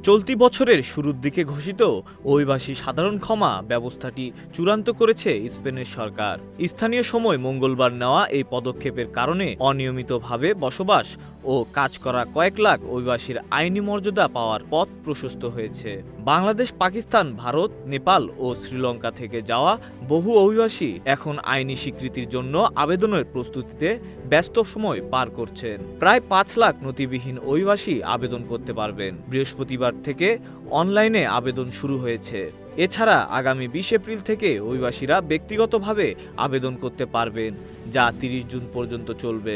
চলতি বছরের শুরুর দিকে ঘোষিত অভিবাসী সাধারণ ক্ষমা ব্যবস্থাটি চূড়ান্ত করেছে স্পেনের সরকার। স্থানীয় সময় মঙ্গলবার নেওয়া এই পদক্ষেপের কারণে অনিয়মিতভাবে বসবাস ও কাজ করা কয়েক লাখ অভিবাসীর আইনি মর্যাদা পাওয়ার পথ প্রশস্ত হয়েছে। বাংলাদেশ, পাকিস্তান, ভারত, নেপাল ও শ্রীলঙ্কা থেকে যাওয়া বহু অভিবাসী এখন আইনি স্বীকৃতির জন্য আবেদনের প্রস্তুতিতে ব্যস্ত সময় পার করছেন। প্রায় 5 লাখ নথিবিহীন অভিবাসী আবেদন করতে পারবেন। বৃহস্পতিবার থেকে অনলাইনে আবেদন শুরু হয়েছে। এছাড়া আগামী 20 এপ্রিল থেকে অভিবাসীরা ব্যক্তিগতভাবে আবেদন করতে পারবেন, যা 30 জুন পর্যন্ত চলবে।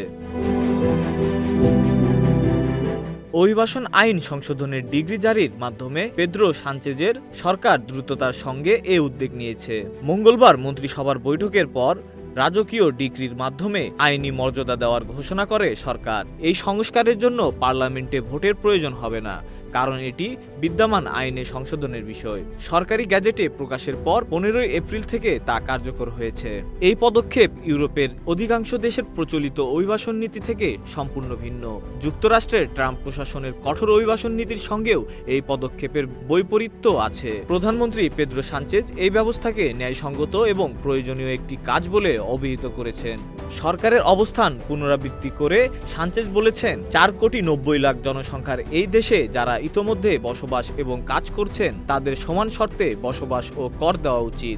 অভিবাসন আইন সংশোধনের ডিগ্রি জারির মাধ্যমে পেদ্রো সানচেজের সরকার দ্রুততার সঙ্গে এ উদ্যোগ নিয়েছে। মঙ্গলবার মন্ত্রিসভার বৈঠকের পর রাজকীয় ডিক্রির মাধ্যমে আইনি মর্যাদা দেওয়ার ঘোষণা করে সরকার। এই সংস্কারের জন্য পার্লামেন্টে ভোটের প্রয়োজন হবে না, কারণ এটি বিদ্যমান আইনে সংশোধনের বিষয়। সরকারি গ্যাজেটে প্রকাশের পর 15 এপ্রিল থেকে তা কার্যকর হয়েছে। এই পদক্ষেপ ইউরোপের অধিকাংশ দেশের প্রচলিত অভিবাসন নীতি থেকে সম্পূর্ণ ভিন্ন। যুক্তরাষ্ট্রের ট্রাম্প প্রশাসনের কঠোর অভিবাসন নীতির সঙ্গেও এই পদক্ষেপের বৈপরীত্য আছে। প্রধানমন্ত্রী পেদ্রো সানচেজ এই ব্যবস্থাকে ন্যায়সঙ্গত এবং প্রয়োজনীয় একটি কাজ বলে অভিহিত করেছেন। সরকারের অবস্থান পুনরাবৃত্তি করে সানচেজ বলেছেন, 4,90,00,000 জনসংখ্যার এই দেশে যারা ইতোমধ্যে বসবাস এবং কাজ করছেন তাদের সমান শর্তে বসবাস ও কর দেওয়া উচিত।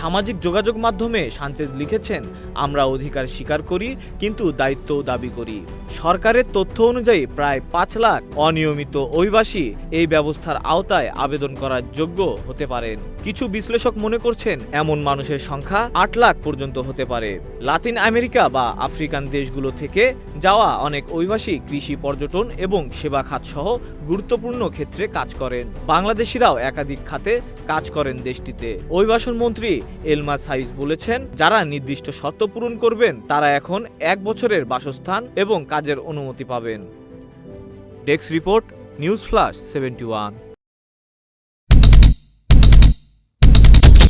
সামাজিক যোগাযোগ মাধ্যমে সানচেজ লিখেছেন, আমরা অধিকার স্বীকার করি কিন্তু দায়িত্বও দাবি করি। সরকারের তথ্য অনুযায়ী প্রায় 5 লাখ অনিয়মিত অভিবাসী এই ব্যবস্থার আওতায় আবেদন করার যোগ্য হতে পারেন। কিছু বিশ্লেষক মনে করছেন এমন মানুষের সংখ্যা 8 লাখ পর্যন্ত হতে পারে। লাতিন আমেরিকা বা আফ্রিকান দেশগুলো থেকে যাওয়া অনেক অভিবাসী কৃষি, পর্যটন এবং সেবা খাত সহ গুরুত্বপূর্ণ ক্ষেত্রে কাজ করেন। বাংলাদেশিরাও একাধিক খাতে কাজ করেন দেশটিতে। অভিবাসন মন্ত্রী এলমা সাইজ বলেছেন, যারা নির্দিষ্ট শর্ত পূরণ করবেন তারা এখন 1 বছরের বাসস্থান এবং কাজের অনুমতি পাবেন। Desk report, news flash 71।